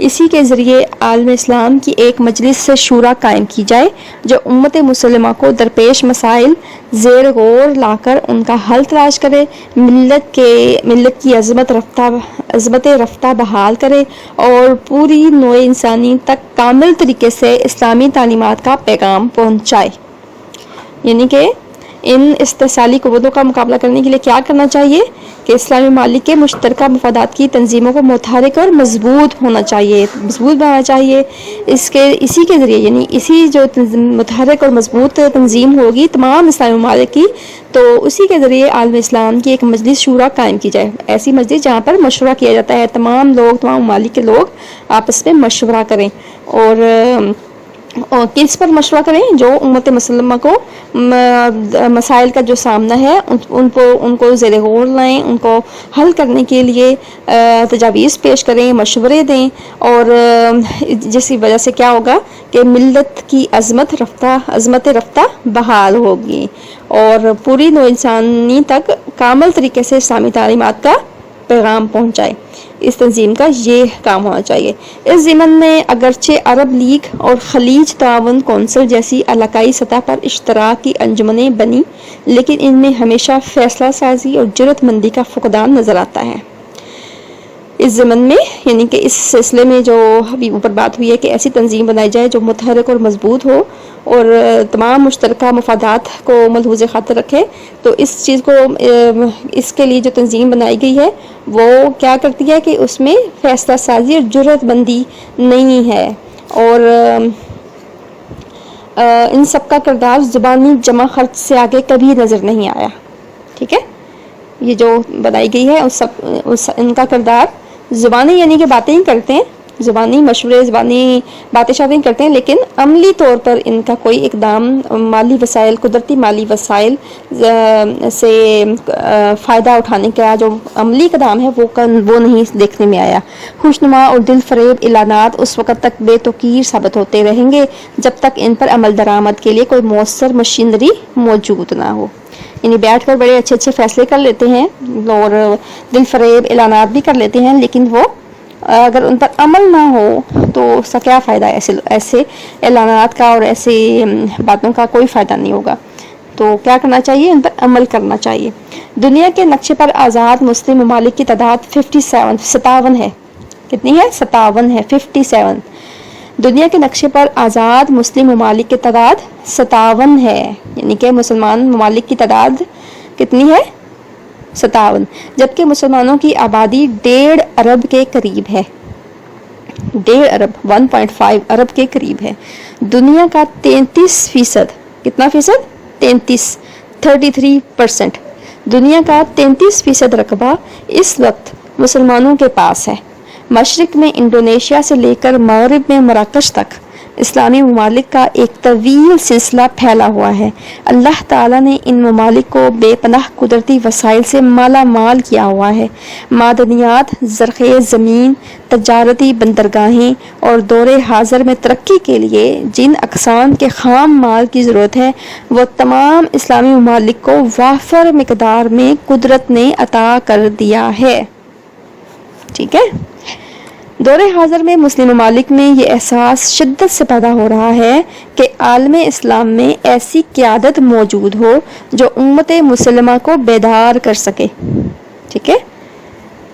اسی کے ذریعے عالم اسلام کی ایک مجلس شورا قائم کی جائے جو امت مسلمہ کو درپیش مسائل زیر غور لا کر ان کا حل تلاش کرے، ملت کی عظمت رفتہ بحال کرے اور پوری نوع انسانی تک کامل طریقے سے اسلامی تعلیمات کا پیغام پہنچائے۔ یعنی کہ ان استحصالی قوتوں کا مقابلہ کرنے کے لیے کیا کرنا چاہیے کہ اسلامی ممالک کے مشترکہ مفادات کی تنظیموں کو متحرک اور مضبوط بنانا چاہیے۔ اسی کے ذریعے یعنی اسی جو متحرک اور مضبوط تنظیم ہوگی تمام اسلامی ممالک کی، تو اسی کے ذریعے عالم اسلام کی ایک مجلس شورا قائم کی جائے، ایسی مجلس جہاں پر مشورہ کیا جاتا ہے، تمام ممالک کے لوگ آپس میں مشورہ کریں اور کس پر مشورہ کریں؟ جو امت مسلمہ کو مسائل کا جو سامنا ہے ان کو زیر غور لائیں، ان کو حل کرنے کے لیے تجاویز پیش کریں، مشورے دیں، اور جس کی وجہ سے کیا ہوگا کہ ملت کی عظمت رفتہ بحال ہوگی اور پوری نوع انسانی تک کامل طریقے سے اسلامی تعلیمات کا پیغام پہنچائے۔ اس تنظیم کا یہ کام ہونا چاہیے۔ اس ضمن میں اگرچہ عرب لیگ اور خلیج تعاون کونسل جیسی علاقائی سطح پر اشتراک کی انجمنیں بنی، لیکن ان میں ہمیشہ فیصلہ سازی اور جرأت مندی کا فقدان نظر آتا ہے۔ اس ضمن میں یعنی کہ اس سلسلے میں جو ابھی اوپر بات ہوئی ہے کہ ایسی تنظیم بنائی جائے جو متحرک اور مضبوط ہو اور تمام مشترکہ مفادات کو ملحوظ خاطر رکھے، تو اس کے لیے جو تنظیم بنائی گئی ہے وہ کیا کرتی ہے کہ اس میں فیصلہ سازی اور جرأت مندی نہیں ہے، اور ان سب کا کردار زبانی جمع خرچ سے آگے کبھی نظر نہیں آیا۔ ٹھیک ہے، یہ جو بنائی گئی ہے ان کا کردار زبانی یعنی کہ باتیں ہی کرتے ہیں، زبانی مشورے، زبانی باتیں شاتیں کرتے ہیں، لیکن عملی طور پر ان کا کوئی اقدام قدرتی مالی وسائل سے فائدہ اٹھانے کا جو عملی اقدام ہے وہ نہیں دیکھنے میں آیا۔ خوشنما اور دل فریب اعلانات اس وقت تک بے توقیر ثابت ہوتے رہیں گے جب تک ان پر عمل درآمد کے لیے کوئی مؤثر مشینری موجود نہ ہو۔ یعنی بیٹھ کر بڑے اچھے فیصلے کر لیتے ہیں اور دل فریب اعلانات بھی کر لیتے ہیں، لیکن وہ اگر ان پر عمل نہ ہو تو اس کا کیا فائدہ ہے؟ ایسے اعلانات کا اور ایسے باتوں کا کوئی فائدہ نہیں ہوگا۔ تو کیا کرنا چاہیے؟ ان پر عمل کرنا چاہیے۔ دنیا کے نقشے پر آزاد مسلم ممالک کی تعداد 57 ہے۔ کتنی ہے؟ 57 ہے، 57۔ دنیا کے نقشے پر آزاد مسلم ممالک کی تعداد 57 ہے، یعنی کہ مسلمان ممالک کی تعداد کتنی ہے؟ 57، جبکہ مسلمانوں کی آبادی 1.5 ارب کے قریب ہے۔ 1.5 ارب 1.5 ارب کے قریب ہے۔ دنیا کا 33%، کتنا فیصد؟ 33% دنیا کا 33% رقبہ اس وقت مسلمانوں کے پاس ہے۔ مشرق میں انڈونیشیا سے لے کر مغرب میں مراکش تک اسلامی ممالک کا ایک طویل سلسلہ پھیلا ہوا ہے۔ اللہ تعالیٰ نے ان ممالک کو بے پناہ قدرتی وسائل سے مالا مال کیا ہوا ہے۔ معدنیات، زرخیز زمین، تجارتی بندرگاہیں اور دور حاضر میں ترقی کے لیے جن اقسام کے خام مال کی ضرورت ہے وہ تمام اسلامی ممالک کو وافر مقدار میں قدرت نے عطا کر دیا ہے۔ ٹھیک ہے، دور حاضر میں مسلم ممالک میں یہ احساس شدت سے پیدا ہو رہا ہے کہ عالم اسلام میں ایسی قیادت موجود ہو جو امت مسلمہ کو بیدار کر سکے۔ ٹھیک ہے،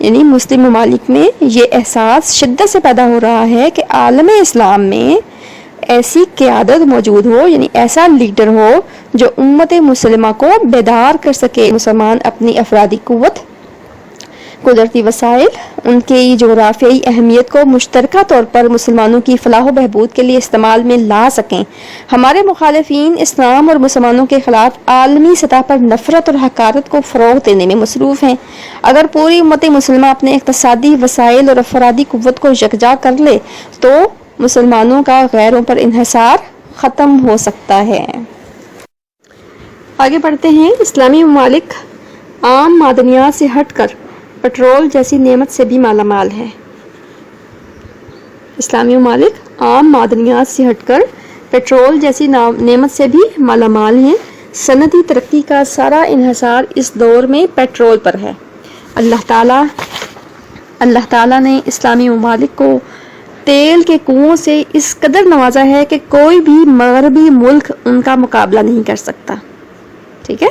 یعنی مسلم ممالک میں یہ احساس شدت سے پیدا ہو رہا ہے کہ عالم اسلام میں ایسی قیادت موجود ہو، یعنی ایسا لیڈر ہو جو امت مسلمہ کو بیدار کر سکے۔ مسلمان اپنی افرادی قوت، قدرتی وسائل، ان کی جغرافیائی اہمیت کو مشترکہ طور پر مسلمانوں کی فلاح و بہبود کے لیے استعمال میں لا سکیں۔ ہمارے مخالفین اسلام اور مسلمانوں کے خلاف عالمی سطح پر نفرت اور حقارت کو فروغ دینے میں مصروف ہیں۔ اگر پوری امت مسلمہ اپنے اقتصادی وسائل اور افرادی قوت کو یکجا کر لے تو مسلمانوں کا غیروں پر انحصار ختم ہو سکتا ہے۔ آگے بڑھتے ہیں۔ اسلامی ممالک عام معدنیات سے ہٹ کر پیٹرول جیسی نعمت سے بھی مالا مال ہے۔ اسلامی ممالک عام معدنیات سے ہٹ کر پیٹرول جیسی نعمت سے بھی مالا مال ہیں۔ صنعتی ترقی کا سارا انحصار اس دور میں پیٹرول پر ہے۔ اللہ تعالیٰ نے اسلامی ممالک کو تیل کے کنووں سے اس قدر نوازا ہے کہ کوئی بھی مغربی ملک ان کا مقابلہ نہیں کر سکتا. ٹھیک ہے،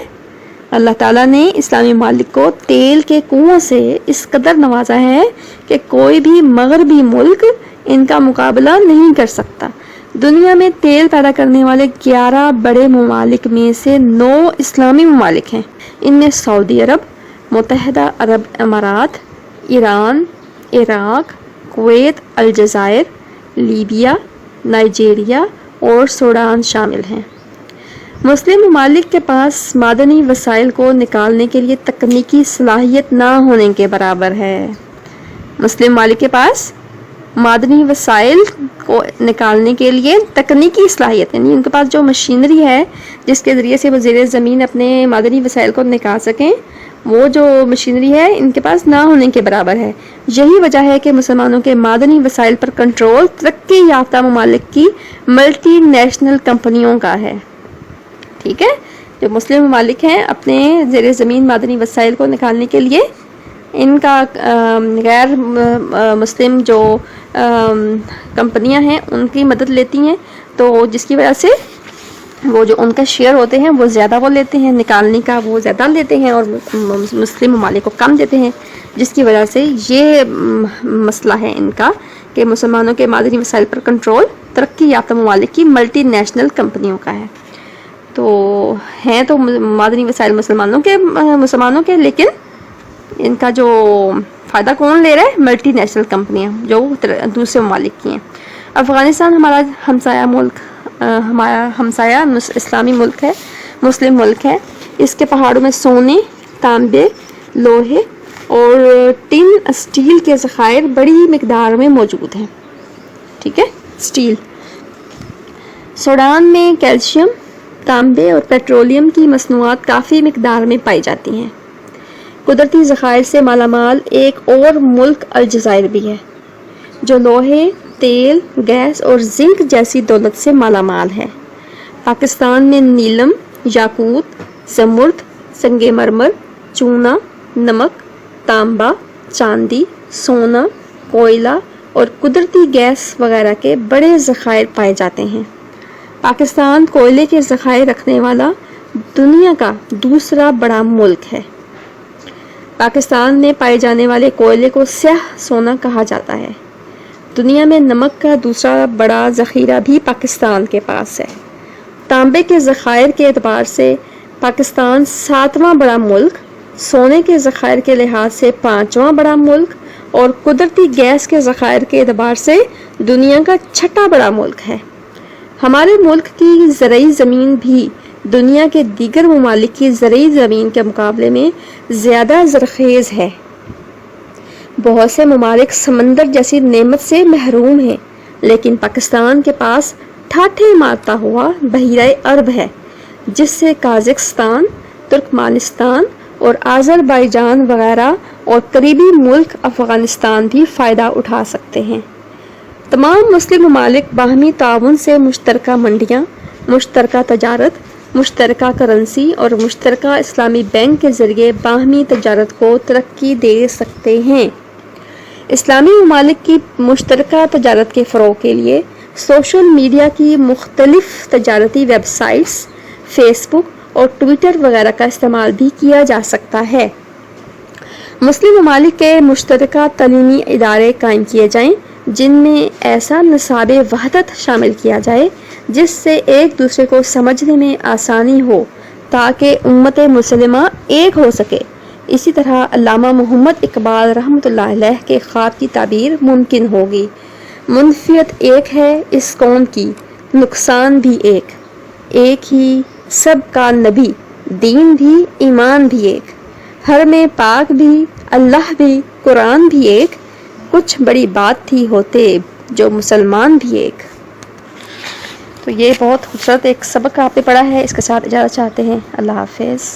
اللہ تعالیٰ نے اسلامی ممالک کو تیل کے کنووں سے اس قدر نوازا ہے کہ کوئی بھی مغربی ملک ان کا مقابلہ نہیں کر سکتا. دنیا میں تیل پیدا کرنے والے 11 بڑے ممالک میں سے 9 اسلامی ممالک ہیں. ان میں سعودی عرب، متحدہ عرب امارات، ایران، عراق، کویت، الجزائر، لیبیا، نائجیریا اور سوڈان شامل ہیں. مسلم ممالک کے پاس معدنی وسائل کو نکالنے کے لیے تکنیکی صلاحیت نہ ہونے کے برابر ہے. مسلم ممالک کے پاس معدنی وسائل کو نکالنے کے لیے تکنیکی صلاحیت، یعنی ان کے پاس جو مشینری ہے جس کے ذریعے سے وہ زیر زمین اپنے معدنی وسائل کو نکال سکیں، وہ جو مشینری ہے ان کے پاس نہ ہونے کے برابر ہے. یہی وجہ ہے کہ مسلمانوں کے معدنی وسائل پر کنٹرول ترقی یافتہ ممالک کی ملٹی نیشنل کمپنیوں کا ہے. ٹھیک ہے، جو مسلم ممالک ہیں اپنے زیر زمین معدنی وسائل کو نکالنے کے لیے ان کا غیر مسلم جو کمپنیاں ہیں ان کی مدد لیتی ہیں، تو جس کی وجہ سے وہ جو ان کا شیئر ہوتے ہیں وہ زیادہ وہ لیتے ہیں، نکالنے کا وہ زیادہ لیتے ہیں اور مسلم ممالک کو کم دیتے ہیں، جس کی وجہ سے یہ مسئلہ ہے ان کا کہ مسلمانوں کے معدنی وسائل پر کنٹرول ترقی یافتہ ممالک کی ملٹی نیشنل کمپنیوں کا ہے. تو ہیں تو معدنی وسائل مسلمانوں کے لیکن ان کا جو فائدہ کون لے رہا ہے؟ ملٹی نیشنل کمپنیاں جو دوسرے ممالک کی ہیں. افغانستان ہمارا ہمسایہ اسلامی ملک ہے، مسلم ملک ہے. اس کے پہاڑوں میں سونے، تانبے، لوہے اور ٹن اسٹیل کے ذخائر بڑی مقدار میں موجود ہیں. ٹھیک ہے، اسٹیل. سوڈان میں کیلشیم، تانبے اور پیٹرولیم کی مصنوعات کافی مقدار میں پائی جاتی ہیں. قدرتی ذخائر سے مالا مال ایک اور ملک الجزائر بھی ہے جو لوہے، تیل، گیس اور زنک جیسی دولت سے مالا مال ہے. پاکستان میں نیلم، یاقوت، زمرد، سنگ مرمر، چونا، نمک، تانبا، چاندی، سونا، کوئلہ اور قدرتی گیس وغیرہ کے بڑے ذخائر پائے جاتے ہیں. پاکستان کوئلے کے ذخائر رکھنے والا دنیا کا دوسرا بڑا ملک ہے. پاکستان میں پائے جانے والے کوئلے کو سیاہ سونا کہا جاتا ہے. دنیا میں نمک کا دوسرا بڑا ذخیرہ بھی پاکستان کے پاس ہے. تانبے کے ذخائر کے اعتبار سے پاکستان 7واں بڑا ملک، سونے کے ذخائر کے لحاظ سے 5واں بڑا ملک اور قدرتی گیس کے ذخائر کے اعتبار سے دنیا کا 6واں بڑا ملک ہے. ہمارے ملک کی زرعی زمین بھی دنیا کے دیگر ممالک کی زرعی زمین کے مقابلے میں زیادہ زرخیز ہے. بہت سے ممالک سمندر جیسی نعمت سے محروم ہیں، لیکن پاکستان کے پاس ٹھاٹھے مارتا ہوا بحیرہ عرب ہے، جس سے قازقستان، ترکمانستان اور آذربائیجان وغیرہ اور قریبی ملک افغانستان بھی فائدہ اٹھا سکتے ہیں. تمام مسلم ممالک باہمی تعاون سے مشترکہ منڈیاں، مشترکہ تجارت، مشترکہ کرنسی اور مشترکہ اسلامی بینک کے ذریعے باہمی تجارت کو ترقی دے سکتے ہیں. اسلامی ممالک کی مشترکہ تجارت کے فروغ کے لیے سوشل میڈیا کی مختلف تجارتی ویب سائٹس، فیس بک اور ٹویٹر وغیرہ کا استعمال بھی کیا جا سکتا ہے. مسلم ممالک کے مشترکہ تعلیمی ادارے قائم کیے جائیں جن میں ایسا نصاب وحدت شامل کیا جائے جس سے ایک دوسرے کو سمجھنے میں آسانی ہو تاکہ امت مسلمہ ایک ہو سکے. اسی طرح علامہ محمد اقبال رحمۃ اللہ علیہ کے خواب کی تعبیر ممکن ہوگی. منفیت ایک ہے اس قوم کی، نقصان بھی ایک، ایک ہی سب کا نبی، دین بھی ایمان بھی ایک، ہر میں پاک بھی اللہ بھی قرآن بھی ایک، کچھ بڑی بات تھی ہوتے جو مسلمان بھی ایک. تو یہ بہت خوبصورت ایک سبق آپ نے پڑھا ہے، اس کے ساتھ اجازت چاہتے ہیں. اللہ حافظ.